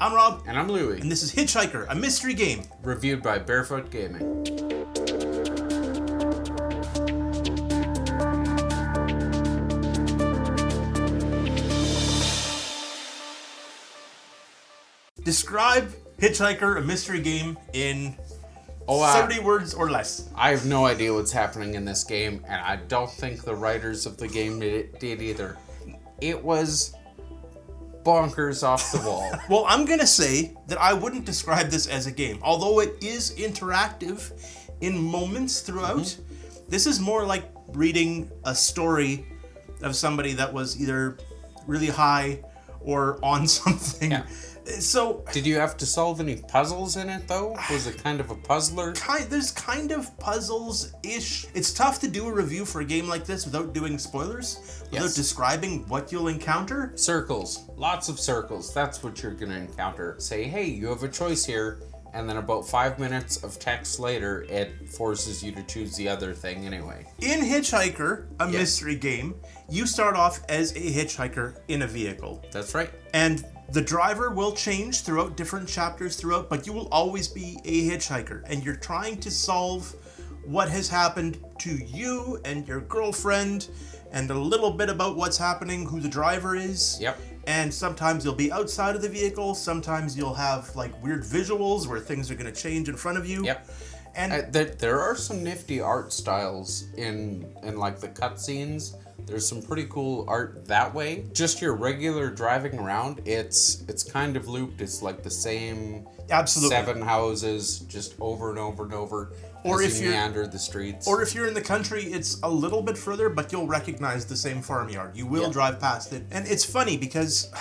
I'm Rob. And I'm Louie. And this is Hitchhiker, a mystery game. Reviewed by Barefoot Gaming. Describe Hitchhiker, a mystery game in 30 words or less. I have no idea what's happening in this game, and I don't think the writers of the game did either. It was bonkers off the wall. Well, I'm going to say that I wouldn't describe this as a game. Although it is interactive in moments throughout, this is more like reading a story of somebody that was either really high or on something. Yeah. So, did you have to solve any puzzles in it, though? Was it kind of a puzzler? There's kind of puzzles-ish. It's tough to do a review for a game like this without doing spoilers, without describing what you'll encounter. Circles. Lots of circles. That's what you're going to encounter. Say, hey, you have a choice here, and then about 5 minutes of text later, it forces you to choose the other thing anyway. In Hitchhiker, a mystery game, you start off as a hitchhiker in a vehicle. That's right. And the driver will change throughout different chapters throughout, but you will always be a hitchhiker. And you're trying to solve what has happened to you and your girlfriend, and a little bit about what's happening, who the driver is. Yep. And sometimes you'll be outside of the vehicle. Sometimes you'll have like weird visuals where things are going to change in front of you. Yep. And there are some nifty art styles in like the cutscenes. There's some pretty cool art that way. Just your regular driving around, it's kind of looped. It's like the same 7 houses just over and over and over. Or if you meander the streets. Or if you're in the country, it's a little bit further, but you'll recognize the same farmyard. You will drive past it. And it's funny because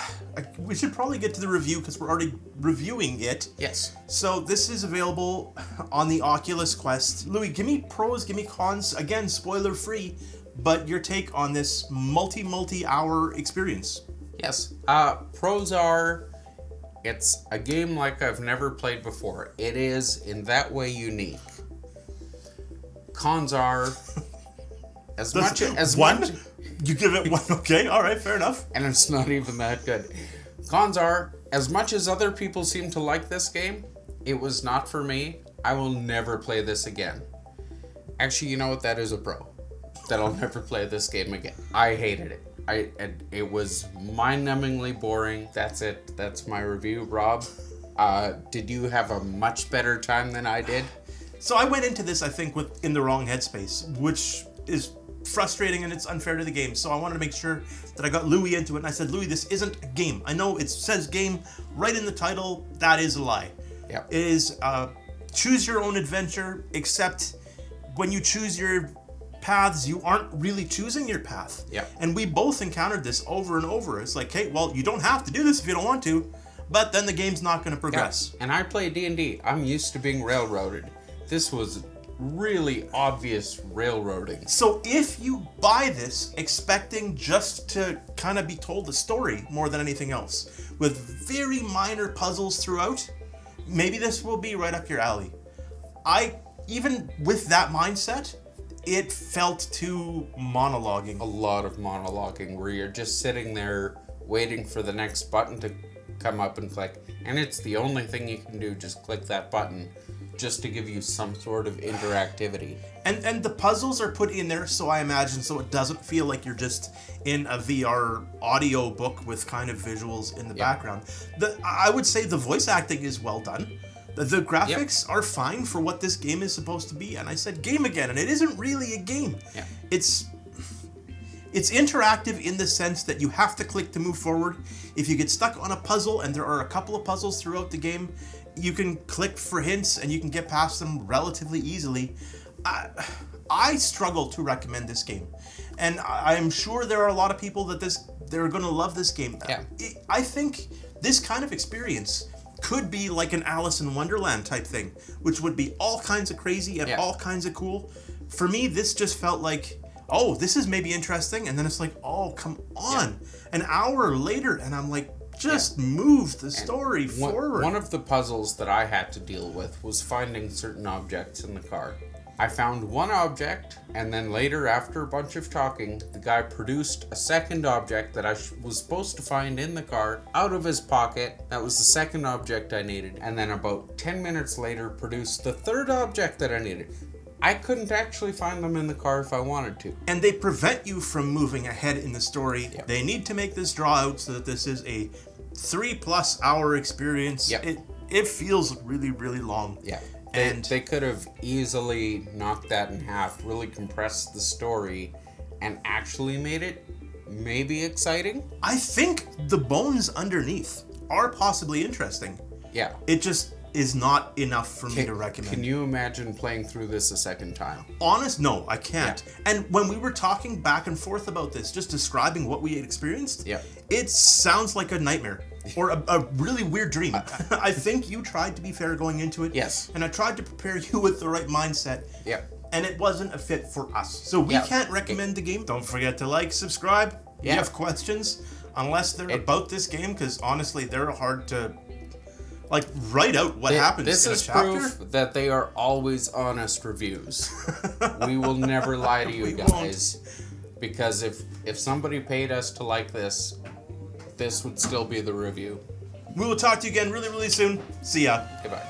we should probably get to the review because we're already reviewing it. Yes. So this is available on the Oculus Quest. Louis, give me pros, give me cons. Again, spoiler free, but your take on this multi-hour experience. Yes. Pros are, it's a game like I've never played before. It is in that way unique. Cons are as much. You give it one. Okay, all right, fair enough. And it's not even that good. Cons are, as much as other people seem to like this game, it was not for me. I will never play this again. Actually, you know what? That is a pro. That I'll never play this game again. I hated it. It was mind-numbingly boring. That's it. That's my review. Rob, did you have a much better time than I did? So I went into this, I think, in the wrong headspace, which is frustrating and it's unfair to the game. So I wanted to make sure that I got Louis into it. And I said, Louis, this isn't a game. I know it says game right in the title. That is a lie. Yep. It is choose your own adventure, except when you choose your paths, you aren't really choosing your path. Yep. And we both encountered this over and over. It's like, hey, well, you don't have to do this if you don't want to, but then the game's not going to progress. Yeah. And I play D&D. I'm used to being railroaded. This was really obvious railroading. So if you buy this expecting just to kind of be told the story more than anything else, with very minor puzzles throughout, maybe this will be right up your alley. Even with that mindset, it felt too monologuing. A lot of monologuing where you're just sitting there waiting for the next button to come up and click. And it's the only thing you can do, just click that button, just to give you some sort of interactivity. And the puzzles are put in there, so I imagine, so it doesn't feel like you're just in a VR audio book with kind of visuals in the background. I would say the voice acting is well done. The graphics are fine for what this game is supposed to be. And I said game again, and it isn't really a game. Yeah. It's interactive in the sense that you have to click to move forward. If you get stuck on a puzzle, and there are a couple of puzzles throughout the game, you can click for hints and you can get past them relatively easily. I struggle to recommend this game, and I'm sure there are a lot of people they're going to love this game. Yeah. I think this kind of experience could be like an Alice in Wonderland type thing, which would be all kinds of crazy and all kinds of cool. For me, this just felt like, oh, this is maybe interesting, and then it's like, oh, come on. An hour later, and I'm like, just move the story forward. One of the puzzles that I had to deal with was finding certain objects in the car. I found one object, and then later, after a bunch of talking, the guy produced a second object that I was supposed to find in the car out of his pocket. That was the second object I needed. And then about 10 minutes later, produced the third object that I needed. I couldn't actually find them in the car if I wanted to. And they prevent you from moving ahead in the story. Yep. They need to make this draw out so that this is a 3+ hour experience. Yep. It feels really, really long. Yeah. And they could have easily knocked that in half, really compressed the story, and actually made it maybe exciting. I think the bones underneath are possibly interesting. Yeah. It just is not enough for me to recommend. Can you imagine playing through this a second time? No, I can't. Yeah. And when we were talking back and forth about this, just describing what we had experienced, yeah, it sounds like a nightmare or a really weird dream. I think you tried to be fair going into it. Yes. And I tried to prepare you with the right mindset. Yeah. And it wasn't a fit for us. So we can't recommend the game. Don't forget to like, subscribe. If you have questions, unless they're about this game, because honestly, they're hard to write out what happens this in a is chapter. Proof that they are always honest reviews. We will never lie to you guys. Because if somebody paid us to like this would still be the review. We will talk to you again really, really soon. See ya. Goodbye.